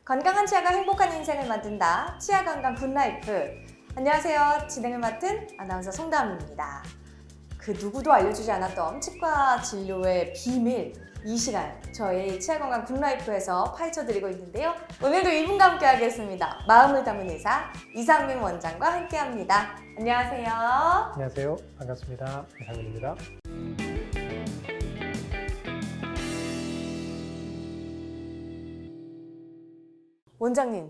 건강한 치아가 행복한 인생을 만든다. 치아 건강 굿라이프. 안녕하세요. 진행을 맡은 아나운서 송다은입니다. 그 누구도 알려주지 않았던 치과 진료의 비밀, 이 시간 저희 치아 건강 굿라이프에서 파헤쳐드리고 있는데요. 오늘도 이분과 함께 하겠습니다. 마음을 담은 의사 이상민 원장과 함께합니다. 안녕하세요. 안녕하세요. 반갑습니다. 이상민입니다. 원장님,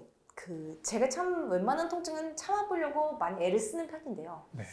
제가 참 웬만한 통증은 참아보려고 많이 애를 쓰는 편인데요. 네,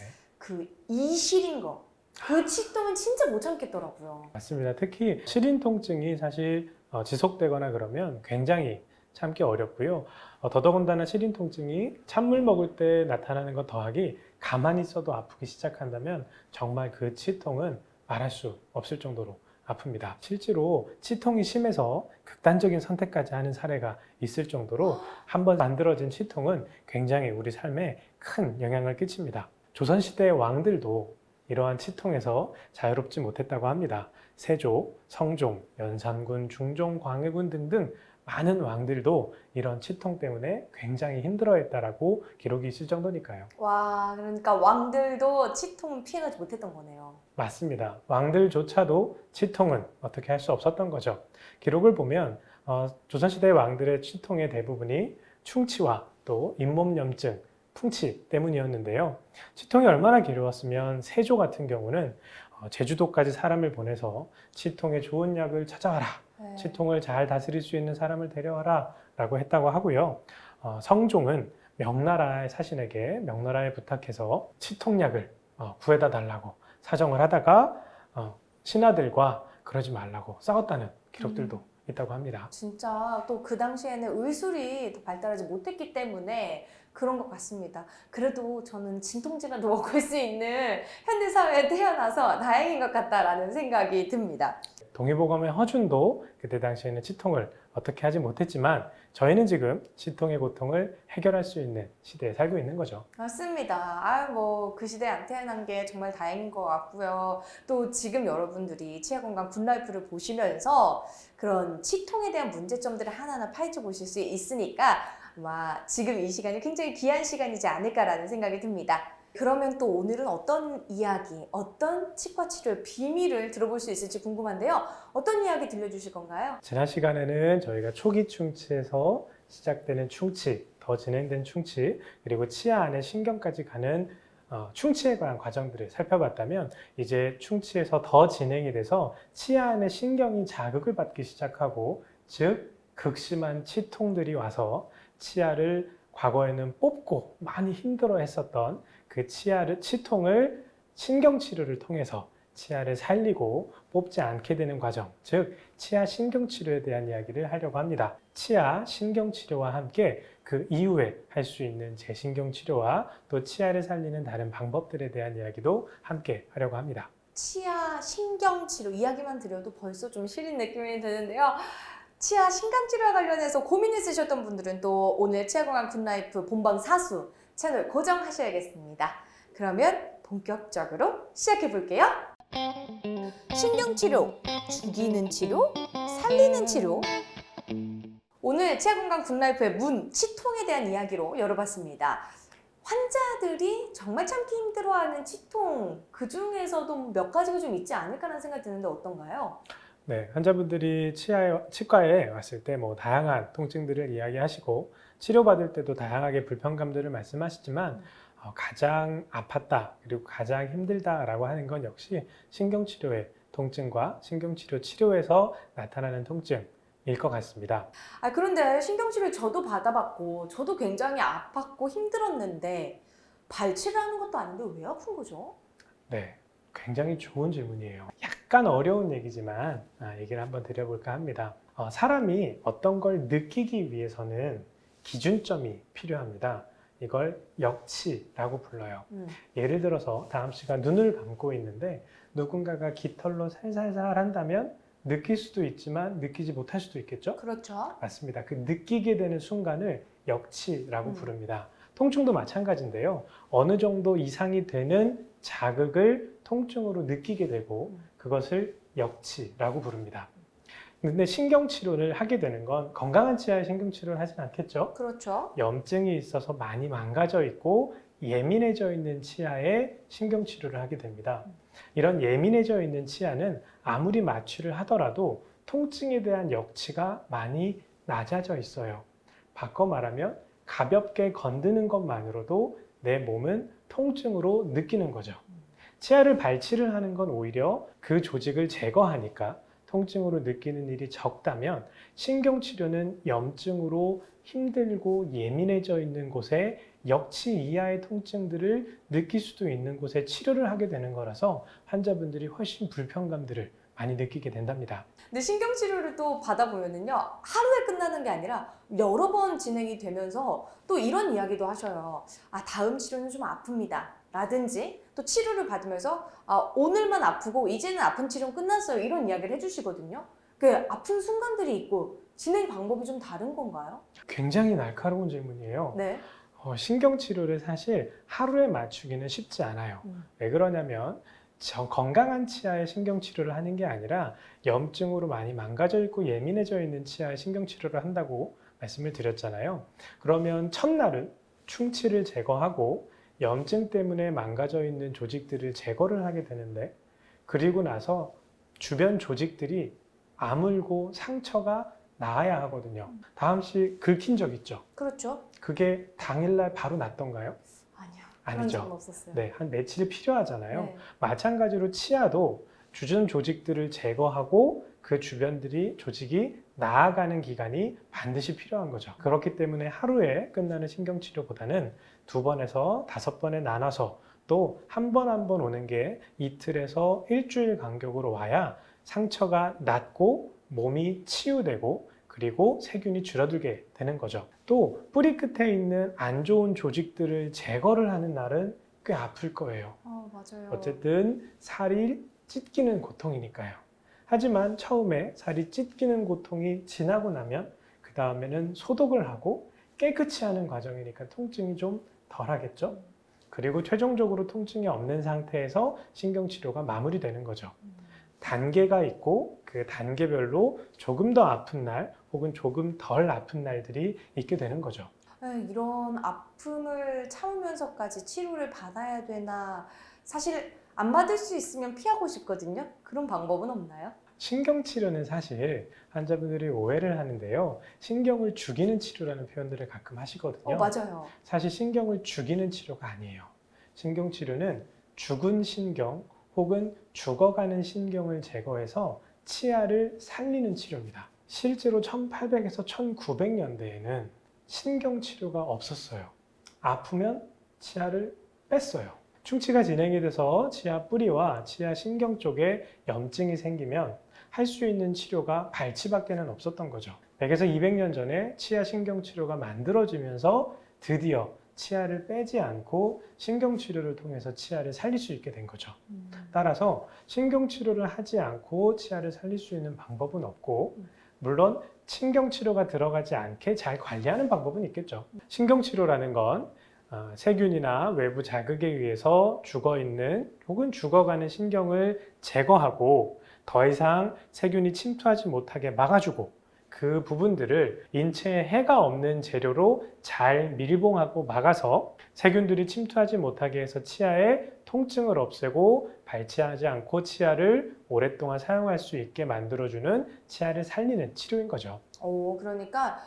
이 시린 거, 그 치통은 진짜 못 참겠더라고요. 맞습니다. 특히 시린 통증이 사실 지속되거나 그러면 굉장히 참기 어렵고요. 더더군다나 시린 통증이 찬물 먹을 때 나타나는 것 더하기 가만히 있어도 아프기 시작한다면 정말 그 치통은 말할 수 없을 정도로 아픕니다. 실제로 치통이 심해서 극단적인 선택까지 하는 사례가 있을 정도로 한번 만들어진 치통은 굉장히 우리 삶에 큰 영향을 끼칩니다. 조선시대의 왕들도 이러한 치통에서 자유롭지 못했다고 합니다. 세조, 성종, 연산군, 중종, 광해군 등등 많은 왕들도 이런 치통 때문에 굉장히 힘들어했다라고 기록이 있을 정도니까요. 와, 그러니까 왕들도 치통은 피해가지 못했던 거네요. 맞습니다. 왕들조차도 치통은 어떻게 할 수 없었던 거죠. 기록을 보면 조선시대 왕들의 치통의 대부분이 충치와 또 잇몸염증, 풍치 때문이었는데요. 치통이 얼마나 괴로웠으면 세조 같은 경우는 제주도까지 사람을 보내서 치통에 좋은 약을 찾아와라. 네. 치통을 잘 다스릴 수 있는 사람을 데려와라 라고 했다고 하고요. 성종은 명나라의 사신에게 명나라에 부탁해서 치통약을 구해다 달라고 사정을 하다가 신하들과 그러지 말라고 싸웠다는 기록들도 있다고 합니다. 진짜 또 그 당시에는 의술이 또 발달하지 못했기 때문에 그런 것 같습니다. 그래도 저는 진통제라도 먹을 수 있는 현대사회에 태어나서 다행인 것 같다라는 생각이 듭니다. 동의보감의 허준도 그때 당시에는 치통을 어떻게 하지 못했지만 저희는 지금 치통의 고통을 해결할 수 있는 시대에 살고 있는 거죠. 맞습니다. 그 시대에 안 태어난 게 정말 다행인 것 같고요. 또 지금 여러분들이 치아 건강 굿라이프를 보시면서 그런 치통에 대한 문제점들을 하나하나 파헤쳐 보실 수 있으니까 아마 지금 이 시간이 굉장히 귀한 시간이지 않을까라는 생각이 듭니다. 그러면 또 오늘은 어떤 이야기, 어떤 치과 치료의 비밀을 들어볼 수 있을지 궁금한데요. 어떤 이야기 들려주실 건가요? 지난 시간에는 저희가 초기 충치에서 시작되는 충치, 더 진행된 충치, 그리고 치아 안에 신경까지 가는 충치에 관한 과정들을 살펴봤다면 이제 충치에서 더 진행이 돼서 치아 안에 신경이 자극을 받기 시작하고 즉 극심한 치통들이 와서 치아를 과거에는 뽑고 많이 힘들어 했었던 그 치통을 신경치료를 통해서 치아를 살리고 뽑지 않게 되는 과정, 즉 치아 신경치료에 대한 이야기를 하려고 합니다. 치아 신경치료와 함께 그 이후에 할 수 있는 재신경치료와 또 치아를 살리는 다른 방법들에 대한 이야기도 함께 하려고 합니다. 치아 신경치료 이야기만 드려도 벌써 좀 시린 느낌이 드는데요. 치아 신경치료와 관련해서 고민 있으셨던 분들은 또 오늘 치아 건강 굿라이프 본방 사수 채널 고정하셔야겠습니다. 그러면 본격적으로 시작해 볼게요. 신경치료, 죽이는 치료, 살리는 치료. 오늘 치아 건강 굿라이프의 치통에 대한 이야기로 열어봤습니다. 환자들이 정말 참기 힘들어하는 치통, 그 중에서도 몇 가지가 좀 있지 않을까라는 생각이 드는데 어떤가요? 네, 환자분들이 치과에 왔을 때 다양한 통증들을 이야기하시고 치료받을 때도 다양하게 불편감들을 말씀하시지만 가장 아팠다 그리고 가장 힘들다라고 하는 건 역시 신경치료의 통증과 신경치료 치료에서 나타나는 통증일 것 같습니다. 그런데 신경치료 저도 받아봤고 저도 굉장히 아팠고 힘들었는데 발치를 것도 아닌데 왜 아픈 거죠? 네, 굉장히 좋은 질문이에요. 약간 어려운 얘기지만 얘기를 한번 드려볼까 합니다. 사람이 어떤 걸 느끼기 위해서는 기준점이 필요합니다. 이걸 역치라고 불러요. 예를 들어서 다음 씨가 눈을 감고 있는데 누군가가 깃털로 살살살 한다면 느낄 수도 있지만 느끼지 못할 수도 있겠죠? 그렇죠. 맞습니다. 그 느끼게 되는 순간을 역치라고 부릅니다. 통증도 마찬가지인데요. 어느 정도 이상이 되는 자극을 통증으로 느끼게 되고 그것을 역치라고 부릅니다. 근데 신경치료를 하게 되는 건 건강한 치아에 신경치료를 하진 않겠죠. 그렇죠. 염증이 있어서 많이 망가져 있고 예민해져 있는 치아에 신경치료를 하게 됩니다. 이런 예민해져 있는 치아는 아무리 마취를 하더라도 통증에 대한 역치가 많이 낮아져 있어요. 바꿔 말하면 가볍게 건드는 것만으로도 내 몸은 통증으로 느끼는 거죠. 치아를 발치를 하는 건 오히려 그 조직을 제거하니까 통증으로 느끼는 일이 적다면 신경치료는 염증으로 힘들고 예민해져 있는 곳에 역치 이하의 통증들을 느낄 수도 있는 곳에 치료를 하게 되는 거라서 환자분들이 훨씬 불편감들을 많이 느끼게 된답니다. 근데 신경치료를 또 받아보면은요, 하루에 끝나는 게 아니라 여러 번 진행이 되면서 또 이런 이야기도 하셔요. 아, 다음 치료는 좀 아픕니다. 라든지 또 치료를 받으면서 아, 오늘만 아프고 이제는 아픈 치료는 끝났어요. 이런 이야기를 해주시거든요. 그 아픈 순간들이 있고 진행 방법이 좀 다른 건가요? 굉장히 날카로운 질문이에요. 네. 신경치료를 사실 하루에 맞추기는 쉽지 않아요. 왜 그러냐면 건강한 치아에 신경치료를 하는 게 아니라 염증으로 많이 망가져 있고 예민해져 있는 치아에 신경치료를 한다고 말씀을 드렸잖아요. 그러면 첫날은 충치를 제거하고 염증 때문에 망가져 있는 조직들을 제거를 하게 되는데, 그리고 나서 주변 조직들이 아물고 상처가 나아야 하거든요. 다음씩 긁힌 적 있죠? 그렇죠. 그게 당일날 바로 났던가요? 아니요. 그런 아니죠. 적은 없었어요. 네, 한 며칠 필요하잖아요. 네. 마찬가지로 치아도 주변 조직들을 제거하고 그 주변들이 조직이 나아가는 기간이 반드시 필요한 거죠. 그렇기 때문에 하루에 끝나는 신경치료보다는 2번에서 5번에 나눠서 또 한 번 한 번 오는 게 이틀에서 일주일 간격으로 와야 상처가 낫고 몸이 치유되고 그리고 세균이 줄어들게 되는 거죠. 또 뿌리 끝에 있는 안 좋은 조직들을 제거를 하는 날은 꽤 아플 거예요. 맞아요. 어쨌든 살이 찢기는 고통이니까요. 하지만 처음에 살이 찢기는 고통이 지나고 나면 그 다음에는 소독을 하고 깨끗이 하는 과정이니까 통증이 좀 덜하겠죠. 그리고 최종적으로 통증이 없는 상태에서 신경치료가 마무리되는 거죠. 단계가 있고 그 단계별로 조금 더 아픈 날 혹은 조금 덜 아픈 날들이 있게 되는 거죠. 네, 이런 아픔을 참으면서까지 치료를 받아야 되나, 사실 안 받을 수 있으면 피하고 싶거든요. 그런 방법은 없나요? 신경치료는 사실 환자분들이 오해를 하는데요. 신경을 죽이는 치료라는 표현들을 가끔 하시거든요. 맞아요. 사실 신경을 죽이는 치료가 아니에요. 신경치료는 죽은 신경 혹은 죽어가는 신경을 제거해서 치아를 살리는 치료입니다. 실제로 1800에서 1900년대에는 신경치료가 없었어요. 아프면 치아를 뺐어요. 충치가 진행이 돼서 치아 뿌리와 치아 신경 쪽에 염증이 생기면 할 수 있는 치료가 발치밖에는 없었던 거죠. 100에서 200년 전에 치아 신경치료가 만들어지면서 드디어 치아를 빼지 않고 신경치료를 통해서 치아를 살릴 수 있게 된 거죠. 따라서 신경치료를 하지 않고 치아를 살릴 수 있는 방법은 없고, 물론 신경치료가 들어가지 않게 잘 관리하는 방법은 있겠죠. 신경치료라는 건 세균이나 외부 자극에 의해서 죽어있는 혹은 죽어가는 신경을 제거하고 더 이상 세균이 침투하지 못하게 막아주고 그 부분들을 인체에 해가 없는 재료로 잘 밀봉하고 막아서 세균들이 침투하지 못하게 해서 치아의 통증을 없애고 발치하지 않고 치아를 오랫동안 사용할 수 있게 만들어주는 치아를 살리는 치료인 거죠. 그러니까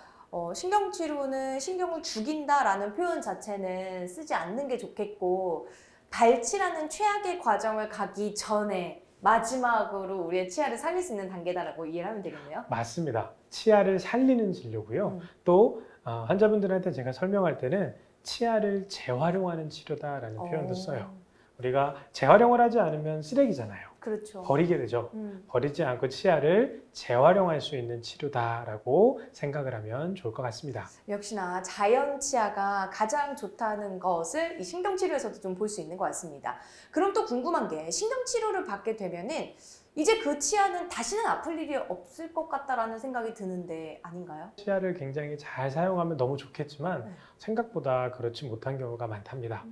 신경치료는 신경을 죽인다라는 표현 자체는 쓰지 않는 게 좋겠고, 발치라는 최악의 과정을 가기 전에 마지막으로 우리의 치아를 살릴 수 있는 단계다라고 이해를 하면 되겠네요. 맞습니다. 치아를 살리는 진료고요. 또 환자분들한테 제가 설명할 때는 치아를 재활용하는 치료다라는 표현도 써요. 우리가 재활용을 하지 않으면 쓰레기잖아요. 그렇죠. 버리게 되죠. 버리지 않고 치아를 재활용할 수 있는 치료다라고 생각을 하면 좋을 것 같습니다. 역시나 자연 치아가 가장 좋다는 것을 이 신경치료에서도 좀 볼 수 있는 것 같습니다. 그럼 또 궁금한 게, 신경치료를 받게 되면은 이제 그 치아는 다시는 아플 일이 없을 것 같다라는 생각이 드는데 아닌가요? 치아를 굉장히 잘 사용하면 너무 좋겠지만 네. 생각보다 그렇지 못한 경우가 많답니다.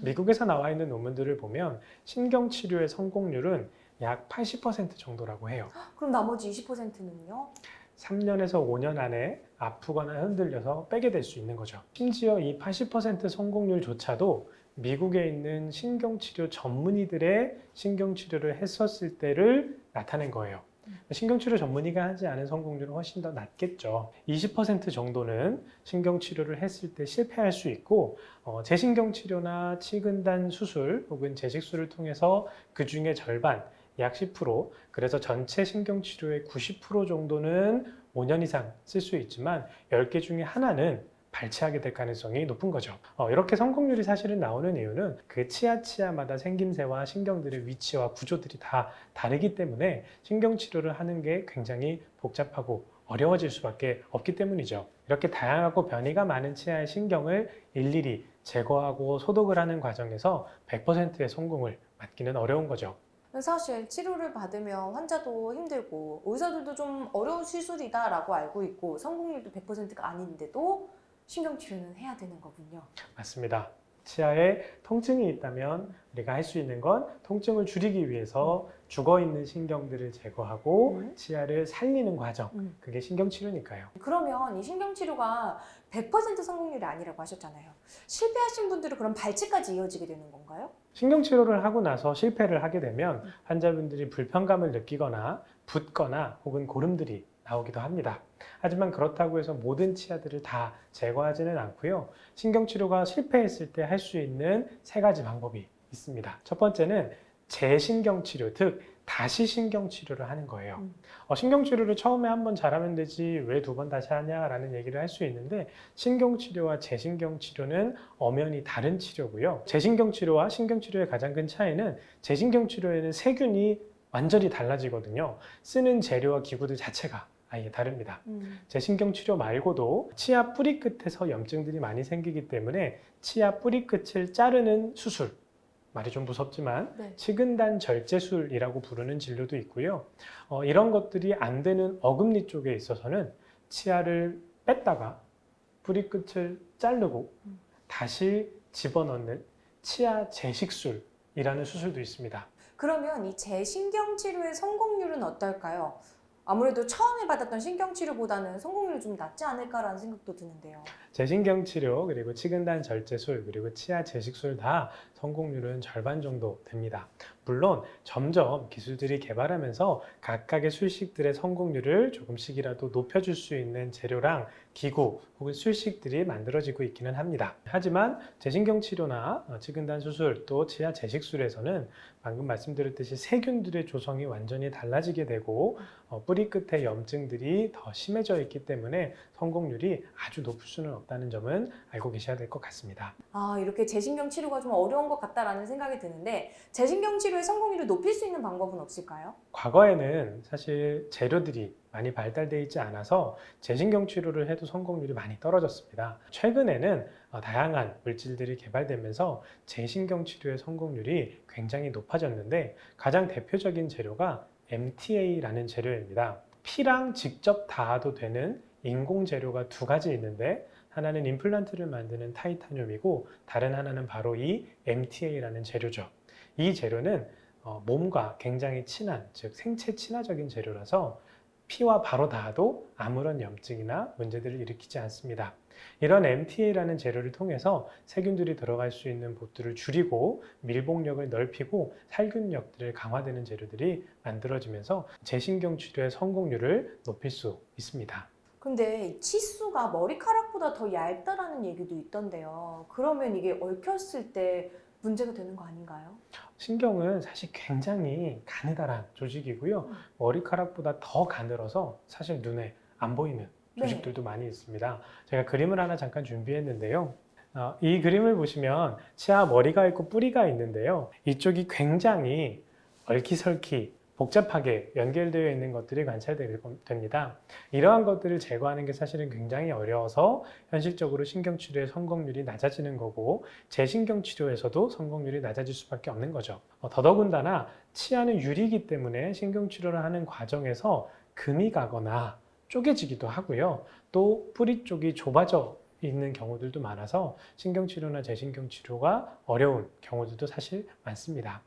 미국에서 나와 있는 논문들을 보면 신경치료의 성공률은 약 80% 정도라고 해요. 그럼 나머지 20%는요? 3년에서 5년 안에 아프거나 흔들려서 빼게 될 수 있는 거죠. 심지어 이 80% 성공률조차도 미국에 있는 신경치료 전문의들의 신경치료를 했었을 때를 나타낸 거예요. 신경치료 전문의가 하지 않은 성공률은 훨씬 더 낮겠죠. 20% 정도는 신경치료를 했을 때 실패할 수 있고 재신경치료나 치근단 수술 혹은 재식술을 통해서 그 중에 절반, 약 10%, 그래서 전체 신경치료의 90% 정도는 5년 이상 쓸 수 있지만 10개 중에 하나는 발치하게 될 가능성이 높은 거죠. 이렇게 성공률이 사실은 나오는 이유는 그 치아마다 생김새와 신경들의 위치와 구조들이 다 다르기 때문에 신경치료를 하는 게 굉장히 복잡하고 어려워질 수밖에 없기 때문이죠. 이렇게 다양하고 변이가 많은 치아의 신경을 일일이 제거하고 소독을 하는 과정에서 100%의 성공을 맞기는 어려운 거죠. 사실 치료를 받으면 환자도 힘들고 의사들도 좀 어려운 시술이다라고 알고 있고 성공률도 100%가 아닌데도 신경치료는 해야 되는 거군요. 맞습니다. 치아에 통증이 있다면 우리가 할 수 있는 건 통증을 줄이기 위해서 죽어있는 신경들을 제거하고 치아를 살리는 과정, 그게 신경치료니까요. 그러면 이 신경치료가 100% 성공률이 아니라고 하셨잖아요. 실패하신 분들은 그럼 발치까지 이어지게 되는 건가요? 신경치료를 하고 나서 실패를 하게 되면 환자분들이 불편감을 느끼거나 붓거나 혹은 고름들이 나오기도 합니다. 하지만 그렇다고 해서 모든 치아들을 다 제거하지는 않고요. 신경치료가 실패했을 때 할 수 있는 3가지 방법이 있습니다. 첫 번째는 재신경치료, 즉 다시 신경치료를 하는 거예요. 신경치료를 처음에 한 번 잘하면 되지 왜 2번 다시 하냐라는 얘기를 할 수 있는데 신경치료와 재신경치료는 엄연히 다른 치료고요. 재신경치료와 신경치료의 가장 큰 차이는 재신경치료에는 세균이 완전히 달라지거든요. 쓰는 재료와 기구들 자체가 아예 다릅니다. 재신경치료 말고도 치아 뿌리 끝에서 염증들이 많이 생기기 때문에 치아 뿌리 끝을 자르는 수술, 말이 좀 무섭지만 네. 치근단 절제술이라고 부르는 진료도 있고요. 이런 것들이 안 되는 어금니 쪽에 있어서는 치아를 뺐다가 뿌리 끝을 자르고 다시 집어넣는 치아 재식술이라는 수술도 있습니다. 그러면 이 재신경치료의 성공률은 어떨까요? 아무래도 처음에 받았던 신경치료보다는 성공률이 좀 낮지 않을까라는 생각도 드는데요. 재신경치료 그리고 치근단 절제술 그리고 치아 재식술 다 성공률은 절반 정도 됩니다. 물론 점점 기술들이 개발하면서 각각의 술식들의 성공률을 조금씩이라도 높여줄 수 있는 재료랑 기구 혹은 술식들이 만들어지고 있기는 합니다. 하지만 재신경치료나 치근단 수술 또 치아 재식술에서는 방금 말씀드렸듯이 세균들의 조성이 완전히 달라지게 되고 뿌리 끝에 염증들이 더 심해져 있기 때문에 성공률이 아주 높을 수는 없다는 점은 알고 계셔야 될 것 같습니다. 이렇게 재신경치료가 좀 어려운 것 같다라는 생각이 드는데 재신경치료의 성공률을 높일 수 있는 방법은 없을까요? 과거에는 사실 재료들이 많이 발달되어 있지 않아서 재신경치료를 해도 성공률이 많이 떨어졌습니다. 최근에는 다양한 물질들이 개발되면서 재신경치료의 성공률이 굉장히 높아졌는데 가장 대표적인 재료가 MTA라는 재료입니다. 피랑 직접 닿아도 되는 인공 재료가 2가지 있는데 하나는 임플란트를 만드는 타이타늄이고 다른 하나는 바로 이 MTA라는 재료죠. 이 재료는 몸과 굉장히 친한, 즉 생체 친화적인 재료라서 피와 바로 닿아도 아무런 염증이나 문제들을 일으키지 않습니다. 이런 MTA라는 재료를 통해서 세균들이 들어갈 수 있는 곳들을 줄이고 밀봉력을 넓히고 살균력들을 강화되는 재료들이 만들어지면서 재신경 치료의 성공률을 높일 수 있습니다. 근데 치수가 머리카락보다 더 얇다라는 얘기도 있던데요. 그러면 이게 얽혔을 때 문제가 되는 거 아닌가요? 신경은 사실 굉장히 가느다란 조직이고요. 머리카락보다 더 가늘어서 사실 눈에 안 보이는 조직들도 많이 있습니다. 제가 그림을 하나 잠깐 준비했는데요. 이 그림을 보시면 치아 머리가 있고 뿌리가 있는데요. 이쪽이 굉장히 얼키설키 복잡하게 연결되어 있는 것들이 관찰됩니다. 이러한 것들을 제거하는 게 사실은 굉장히 어려워서 현실적으로 신경치료의 성공률이 낮아지는 거고 재신경치료에서도 성공률이 낮아질 수밖에 없는 거죠. 더더군다나 치아는 유리이기 때문에 신경치료를 하는 과정에서 금이 가거나 쪼개지기도 하고요. 또 뿌리 쪽이 좁아져 있는 경우들도 많아서 신경치료나 재신경치료가 어려운 경우들도 사실 많습니다.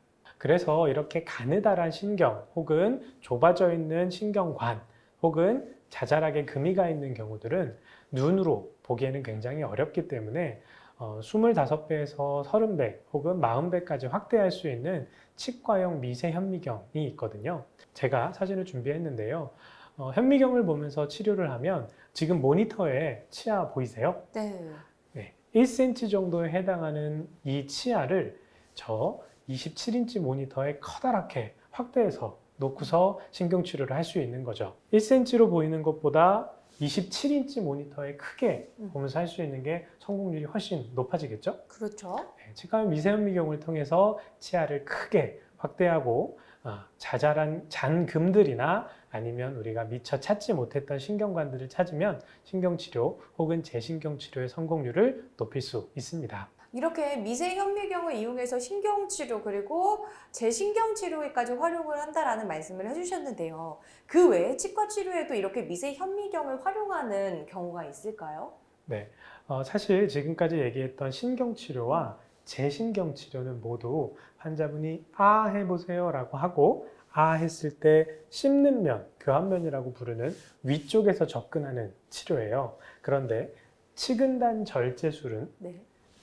그래서 이렇게 가느다란 신경 혹은 좁아져 있는 신경관 혹은 자잘하게 금이 가 있는 경우들은 눈으로 보기에는 굉장히 어렵기 때문에 25배에서 30배 혹은 40배까지 확대할 수 있는 치과형 미세 현미경이 있거든요. 제가 사진을 준비했는데요. 현미경을 보면서 치료를 하면 지금 모니터에 치아 보이세요? 네. 네, 1cm 정도에 해당하는 이 치아를 저 27인치 모니터에 커다랗게 확대해서 놓고서 신경치료를 할 수 있는 거죠. 1cm로 보이는 것보다 27인치 모니터에 크게 보면서 할 수 있는 게 성공률이 훨씬 높아지겠죠? 그렇죠. 네, 치과형 미세현미경을 통해서 치아를 크게 확대하고 자잘한 잔금들이나 아니면 우리가 미처 찾지 못했던 신경관들을 찾으면 신경치료 혹은 재신경치료의 성공률을 높일 수 있습니다. 이렇게 미세 현미경을 이용해서 신경치료 그리고 재신경치료에까지 활용을 한다라는 말씀을 해주셨는데요. 그 외에 치과 치료에도 이렇게 미세 현미경을 활용하는 경우가 있을까요? 네, 사실 지금까지 얘기했던 신경치료와 재신경치료는 모두 환자분이 아 해보세요 라고 하고 아 했을 때 씹는 면, 교환면이라고 부르는 위쪽에서 접근하는 치료예요. 그런데 치근단 절제술은 네.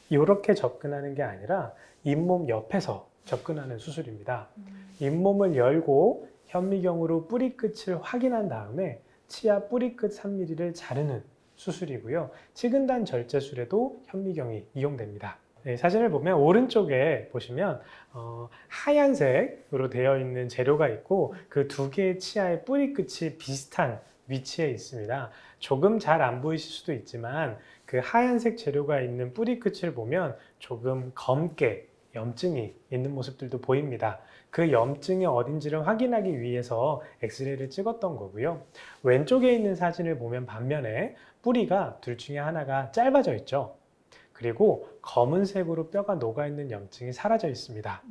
이렇게 접근하는 게 아니라 잇몸 옆에서 접근하는 수술입니다. 잇몸을 열고 현미경으로 뿌리 끝을 확인한 다음에 치아 뿌리 끝 3mm를 자르는 수술이고요. 치근단 절제술에도 현미경이 이용됩니다. 네, 사진을 보면 오른쪽에 보시면 하얀색으로 되어 있는 재료가 있고 그 두 개의 치아의 뿌리 끝이 비슷한 위치에 있습니다. 조금 잘 안 보이실 수도 있지만 그 하얀색 재료가 있는 뿌리 끝을 보면 조금 검게 염증이 있는 모습들도 보입니다. 그 염증이 어딘지를 확인하기 위해서 엑스레이를 찍었던 거고요. 왼쪽에 있는 사진을 보면 반면에 뿌리가 둘 중에 하나가 짧아져 있죠. 그리고 검은색으로 뼈가 녹아있는 염증이 사라져 있습니다.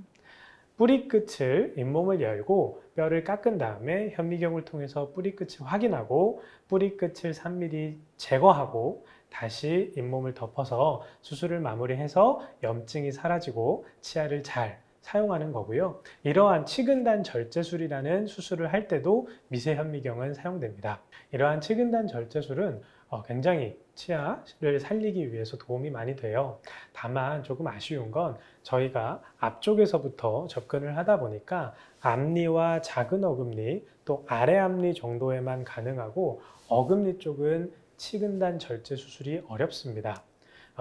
뿌리 끝을 잇몸을 열고 뼈를 깎은 다음에 현미경을 통해서 뿌리 끝을 확인하고 뿌리 끝을 3mm 제거하고 다시 잇몸을 덮어서 수술을 마무리해서 염증이 사라지고 치아를 잘 사용하는 거고요. 이러한 치근단 절제술이라는 수술을 할 때도 미세 현미경은 사용됩니다. 이러한 치근단 절제술은 굉장히 치아를 살리기 위해서 도움이 많이 돼요. 다만 조금 아쉬운 건 저희가 앞쪽에서부터 접근을 하다 보니까 앞니와 작은 어금니 또 아래 앞니 정도에만 가능하고 어금니 쪽은 치근단 절제 수술이 어렵습니다.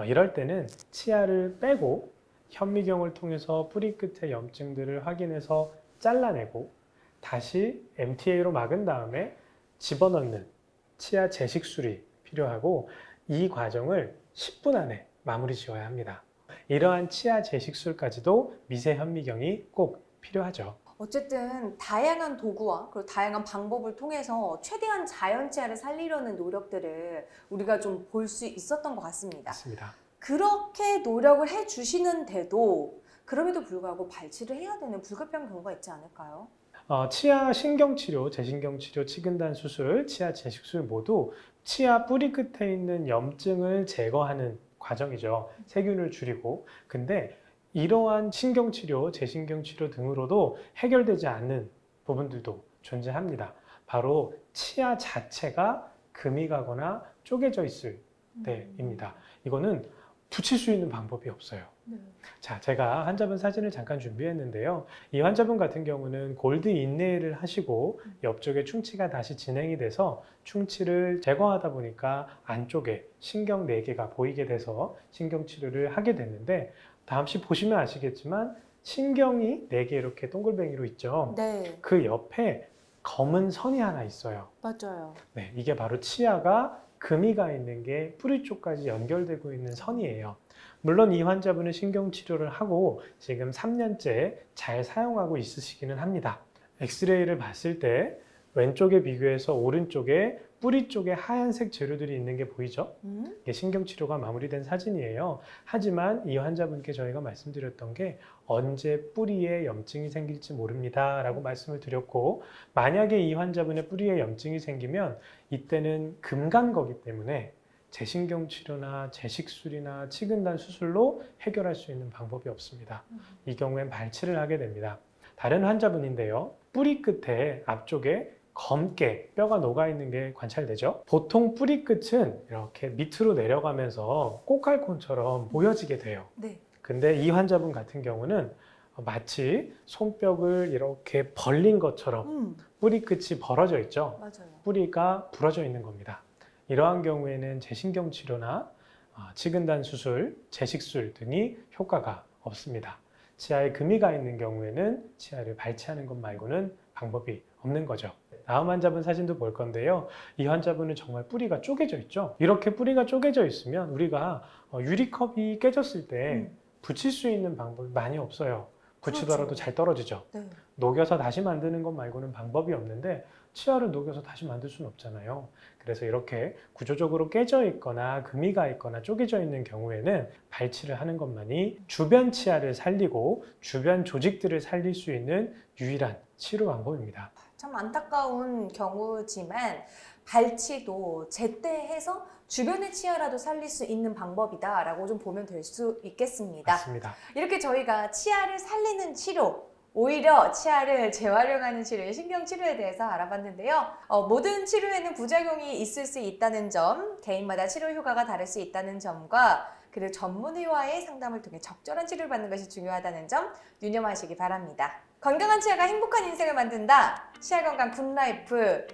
이럴 때는 치아를 빼고 현미경을 통해서 뿌리 끝의 염증들을 확인해서 잘라내고 다시 MTA로 막은 다음에 집어넣는 치아 재식술이 필요하고 이 과정을 10분 안에 마무리 지어야 합니다. 이러한 치아 재식술까지도 미세 현미경이 꼭 필요하죠. 어쨌든 다양한 도구와 그리고 다양한 방법을 통해서 최대한 자연 치아를 살리려는 노력들을 우리가 좀 볼 수 있었던 것 같습니다. 맞습니다. 그렇게 노력을 해주시는데도 그럼에도 불구하고 발치를 해야 되는 불가피한 경우가 있지 않을까요? 치아 신경치료, 재신경치료, 치근단 수술, 치아 재식술 모두 치아 뿌리 끝에 있는 염증을 제거하는 과정이죠. 세균을 줄이고. 근데 이러한 신경치료, 재신경치료 등으로도 해결되지 않는 부분들도 존재합니다. 바로 치아 자체가 금이 가거나 쪼개져 있을 때입니다. 이거는 붙일 수 있는 방법이 없어요. 네. 자, 제가 환자분 사진을 잠깐 준비했는데요. 이 환자분 같은 경우는 골드 인레이를 하시고 옆쪽에 충치가 다시 진행이 돼서 충치를 제거하다 보니까 안쪽에 신경 4개가 보이게 돼서 신경치료를 하게 됐는데 다음 시 보시면 아시겠지만 신경이 4개 이렇게 동글뱅이로 있죠. 네, 그 옆에 검은 선이 하나 있어요. 맞아요. 네, 이게 바로 치아가 금이 가 있는 게 뿌리 쪽까지 연결되고 있는 선이에요. 물론 이 환자분은 신경치료를 하고 지금 3년째 잘 사용하고 있으시기는 합니다. 엑스레이를 봤을 때 왼쪽에 비교해서 오른쪽에 뿌리 쪽에 하얀색 재료들이 있는 게 보이죠? 이게 신경치료가 마무리된 사진이에요. 하지만 이 환자분께 저희가 말씀드렸던 게 언제 뿌리에 염증이 생길지 모릅니다 라고 말씀을 드렸고 만약에 이 환자분의 뿌리에 염증이 생기면 이때는 금 간 거기 때문에 재신경치료나 재식술이나 치근단 수술로 해결할 수 있는 방법이 없습니다. 이 경우엔 발치를 하게 됩니다. 다른 환자분인데요. 뿌리 끝에 앞쪽에 검게 뼈가 녹아있는 게 관찰되죠. 보통 뿌리 끝은 이렇게 밑으로 내려가면서 꼬깔콘처럼 보여지게 돼요. 네. 근데 이 환자분 같은 경우는 마치 손뼉을 이렇게 벌린 것처럼 뿌리 끝이 벌어져 있죠. 맞아요. 뿌리가 부러져 있는 겁니다. 이러한 경우에는 재신경 치료나 치근단 수술, 재식술 등이 효과가 없습니다. 치아에 금이 가 있는 경우에는 치아를 발치하는 것 말고는 방법이 없는 거죠. 다음 환자분 사진도 볼 건데요. 이 환자분은 정말 뿌리가 쪼개져 있죠. 이렇게 뿌리가 쪼개져 있으면 우리가 유리컵이 깨졌을 때 붙일 수 있는 방법이 많이 없어요. 붙이더라도 그렇죠. 잘 떨어지죠. 네. 녹여서 다시 만드는 것 말고는 방법이 없는데 치아를 녹여서 다시 만들 수는 없잖아요. 그래서 이렇게 구조적으로 깨져 있거나 금이 가 있거나 쪼개져 있는 경우에는 발치를 하는 것만이 주변 치아를 살리고 주변 조직들을 살릴 수 있는 유일한 치료 방법입니다. 참 안타까운 경우지만 발치도 제때 해서 주변의 치아라도 살릴 수 있는 방법이다라고 좀 보면 될 수 있겠습니다. 맞습니다. 이렇게 저희가 치아를 살리는 치료, 오히려 치아를 재활용하는 치료의 신경치료에 대해서 알아봤는데요. 모든 치료에는 부작용이 있을 수 있다는 점, 개인마다 치료 효과가 다를 수 있다는 점과 그리고 전문의와의 상담을 통해 적절한 치료를 받는 것이 중요하다는 점 유념하시기 바랍니다. 건강한 치아가 행복한 인생을 만든다. 치아건강 굿라이프.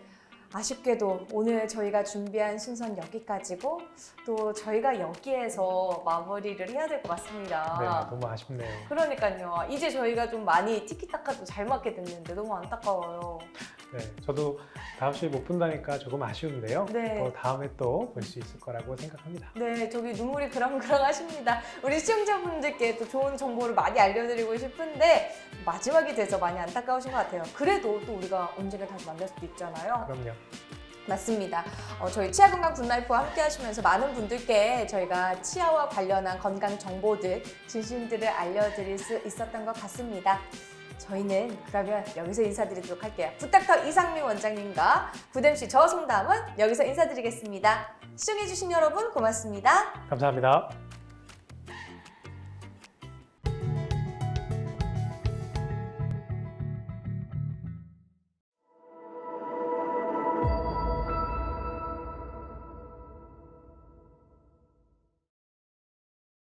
아쉽게도 오늘 저희가 준비한 순서는 여기까지고 또 저희가 여기에서 마무리를 해야 될 것 같습니다. 네, 너무 아쉽네요. 그러니까요. 이제 저희가 좀 많이 티키타카도 잘 맞게 됐는데 너무 안타까워요. 네, 저도 다음 주에 못 본다니까 조금 아쉬운데요. 네. 또 다음에 또 볼 수 있을 거라고 생각합니다. 네, 저기 눈물이 그렁그렁 하십니다. 우리 시청자분들께 또 좋은 정보를 많이 알려드리고 싶은데 마지막이 돼서 많이 안타까우신 것 같아요. 그래도 또 우리가 언젠가 다시 만날 수도 있잖아요. 그럼요. 맞습니다. 저희 치아건강 굿라이프와 함께 하시면서 많은 분들께 저희가 치아와 관련한 건강 정보들, 진심들을 알려드릴 수 있었던 것 같습니다. 저희는 그러면 여기서 인사드리도록 할게요. 부탁터 이상민 원장님과 굿MC 저 송담은 여기서 인사드리겠습니다. 시청해주신 여러분 고맙습니다. 감사합니다.